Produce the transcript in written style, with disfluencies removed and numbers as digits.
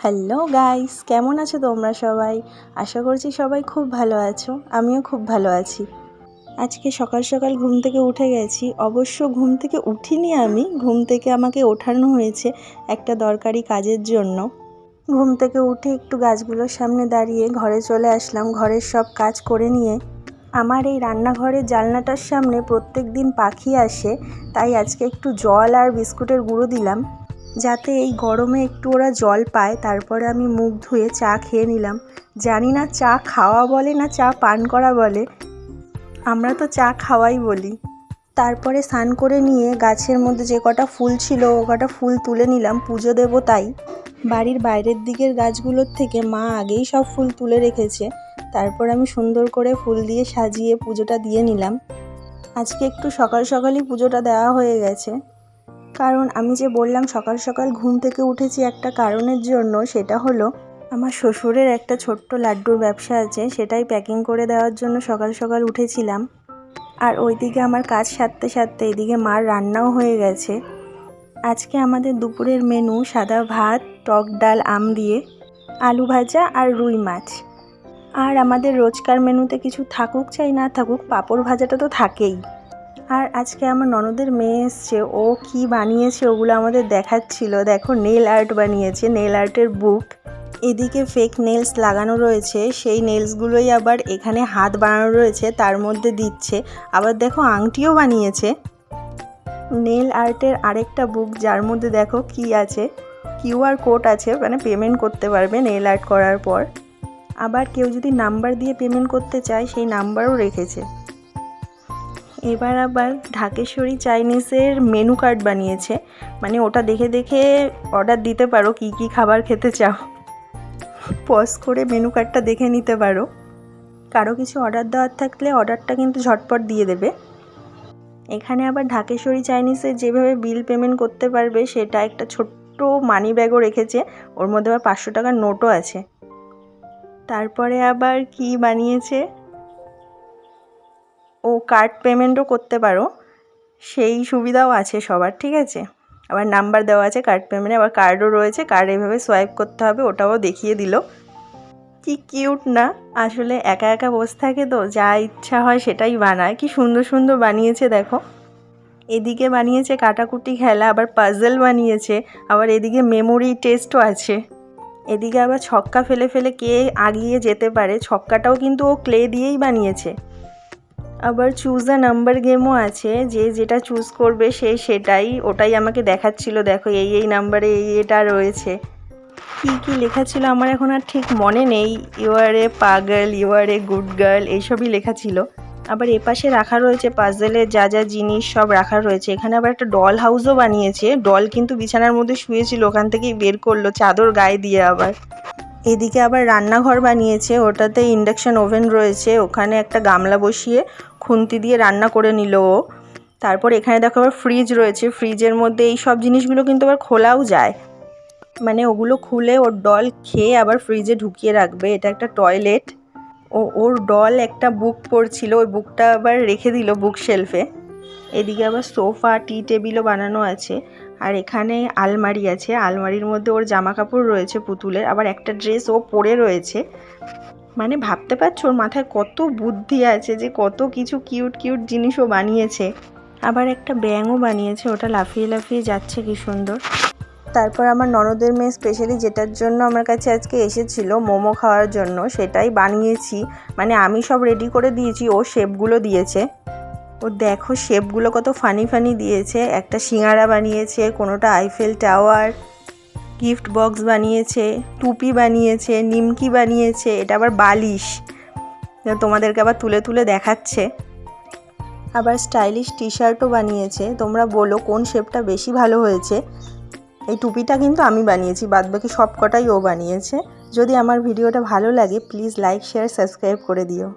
Hello guys, কেমন আছো তোমরা সবাই? আশা করছি সবাই খুব ভালো আছো। আমিও খুব ভালো আছি। আজকে সকাল সকাল ঘুম থেকে উঠে গেছি। অবশ্য ঘুম থেকে উঠিনি আমি, ঘুম থেকে আমাকে ওঠানো হয়েছে একটা দরকারি কাজের জন্য। ঘুম থেকে উঠে একটু গাছগুলোর সামনে দাঁড়িয়ে ঘরে চলে আসলাম। ঘরের সব কাজ করে নিয়ে আমার এই রান্নাঘরের জানলাটার সামনে প্রত্যেক দিন পাখি আসে, তাই আজকে একটু জল আর বিস্কুটের গুঁড়ো দিলাম যাতে এই গরমে একটু ওরা জল পায়। তারপরে আমি মুখ ধুয়ে চা খেয়ে নিলাম। জানি না চা খাওয়া বলে না চা পান করা বলে, আমরা তো চা খাওয়াই বলি। তারপরে স্নান করে নিয়ে গাছের মধ্যে যে কটা ফুল ছিল ও কটা ফুল তুলে নিলাম, পুজো দেব তাই। বাড়ির বাইরের দিকের গাছগুলোর থেকে মা আগেই সব ফুল তুলে রেখেছে। তারপর আমি সুন্দর করে ফুল দিয়ে সাজিয়ে পুজোটা দিয়ে নিলাম। আজকে একটু সকাল সকালই পুজোটা দেওয়া হয়ে গেছে, কারণ আমি যে বললাম সকাল সকাল ঘুম থেকে উঠেছি একটা কারণের জন্য। সেটা হলো আমার শ্বশুরের একটা ছোট্ট লাড্ডুর ব্যবসা আছে, সেটাই প্যাকিং করে দেওয়ার জন্য সকাল সকাল উঠেছিলাম। আর ওইদিকে আমার কাজ সারতে সারতে এদিকে মার রান্নাও হয়ে গেছে। আজকে আমাদের দুপুরের মেনু সাদা ভাত, টক ডাল আম দিয়ে, আলু ভাজা আর রুই মাছ। আর আমাদের রোজকার মেনুতে কিছু থাকুক চাই না থাকুক, পাঁপড় ভাজাটা তো থাকেই। আর আজকে আমার ননদের মেয়ে এসছে, ও কি বানিয়েছে ওগুলো আমাদের দেখাচ্ছিল। দেখো, নেল আর্ট বানিয়েছে, নেল আর্টের বুক। এদিকে ফেক নেলস লাগানো রয়েছে, সেই নেলসগুলোই আবার এখানে হাত বানানো রয়েছে তার মধ্যে দিচ্ছে। আবার দেখো আংটিও বানিয়েছে। নেল আর্টের আরেকটা বুক যার মধ্যে দেখো কি আছে, কিউআর কোড আছে, মানে পেমেন্ট করতে পারবে নেল আর্ট করার পর। আবার কেউ যদি নাম্বার দিয়ে পেমেন্ট করতে চায় সেই নাম্বারও রেখেছে। এবার আবার ঢাকেশ্বরী চাইনিজের মেনু কার্ড বানিয়েছে, মানে ওটা দেখে দেখে অর্ডার দিতে পারো কি কি খাবার খেতে চাও। পজ করে মেনু কার্ডটা দেখে নিতে পারো। কারো কিছু অর্ডার দেওয়ার থাকলে অর্ডারটা কিন্তু ঝটপট দিয়ে দেবে। এখানে আবার ঢাকেশ্বরী চাইনিজের যেভাবে বিল পেমেন্ট করতে পারবে সেটা একটা ছোট্ট মানি ব্যাগও রেখেছে, ওর মধ্যে আবার 500 টাকার নোটও আছে। তারপরে আবার কি বানিয়েছে, ও কার্ড পেমেন্টও করতে পারো, সেই সুবিধাও আছে সবার, ঠিক আছে। আবার নাম্বার দেওয়া আছে কার্ড পেমেন্টে, আবার কার্ডও রয়েছে, কার্ড এভাবে সোয়াইপ করতে হবে, ওটাও দেখিয়ে দিল। কি কিউট না? আসলে একা একা বসে থাকে তো যা ইচ্ছা হয় সেটাই বানায়। কি সুন্দর সুন্দর বানিয়েছে দেখো। এদিকে বানিয়েছে কাটাকুটি খেলা, আবার পাজল বানিয়েছে, আবার এদিকে মেমোরি টেস্টও আছে। এদিকে আবার ছক্কা ফেলে ফেলে কে আগিয়ে যেতে পারে, ছক্কাটাও কিন্তু ও ক্লে দিয়েই বানিয়েছে। আবার চুজ দ্য নাম্বার গেমও আছে, যে যেটা চুজ করবে সে সেটাই, ওটাই আমাকে দেখাচ্ছিল। দেখো এই নাম্বারে এটা রয়েছে। কি কি লেখা ছিল আমার এখন আর ঠিক মনে নেই। ইউ আর এ পাগল, you are a good girl, এইসবই লেখা ছিল। আবার এপাশে রাখা রয়েছে পাজলের যা যা জিনিস সব রাখা রয়েছে। এখানে আবার একটা ডল হাউসও বানিয়েছে। ডল কিন্তু বিছানার মধ্যে শুয়েছিল, ওখান থেকেই বের করলো চাদর গায়ে দিয়ে। আবার এদিকে আবার রান্নাঘর বানিয়েছে, ওটাতে ইন্ডাকশন ওভেন রয়েছে, ওখানে একটা গামলা বসিয়ে খুন্তি দিয়ে রান্না করে নিল ও। তারপর এখানে দেখো আবার ফ্রিজ রয়েছে, ফ্রিজের মধ্যে এই সব জিনিসগুলো কিন্তু আবার খোলাও যায়, মানে ওগুলো খুলে ওর ডল খেয়ে আবার ফ্রিজে ঢুকিয়ে রাখবে। এটা একটা টয়লেট। ওর ডল একটা বুক পড়ছিল, ওই বুকটা আবার রেখে দিল বুক শেলফে। এদিকে আবার সোফা, টি টেবিলও বানানো আছে। আর এখানে আলমারি আছে, আলমারির মধ্যে ওর জামা কাপড় রয়েছে পুতুলের, আবার একটা ড্রেস ও পরে রয়েছে। মানে ভাবতে পারছো ওর মাথায় কত বুদ্ধি আছে, যে কত কিছু কিউট কিউট জিনিসও বানিয়েছে। আবার একটা ব্যাঙও বানিয়েছে, ওটা লাফিয়ে লাফিয়ে যাচ্ছে, কি সুন্দর। তারপর আমার ননদের মেয়ে স্পেশালি যেটার জন্য আমার কাছে আজকে এসেছিল, মোমো খাওয়ার জন্য, সেটাই বানিয়েছি। মানে আমি সব রেডি করে দিয়েছি, ও শেপগুলো দিয়েছে। ও দেখো শেপগুলো কত ফানি ফানি দিয়েছে। একটা সিঙ্গারা বানিয়েছে, কোনোটা আইফেল টাওয়ার, গিফট বক্স বানিয়েছে, টুপি বানিয়েছে, নিমকি বানিয়েছে, এটা আবার বালিশ, তোমাদেরকে আবার তুলে তুলে দেখাচ্ছে। আবার স্টাইলিশ টি শার্টও বানিয়েছে। তোমরা বলো কোন শেপটা বেশি ভালো হয়েছে। এই টুপিটা কিন্তু আমি বানিয়েছি, বাদবাকি সব কটাই ও বানিয়েছে। যদি আমার ভিডিওটা ভালো লাগে প্লিজ লাইক, শেয়ার, সাবস্ক্রাইব করে দিও।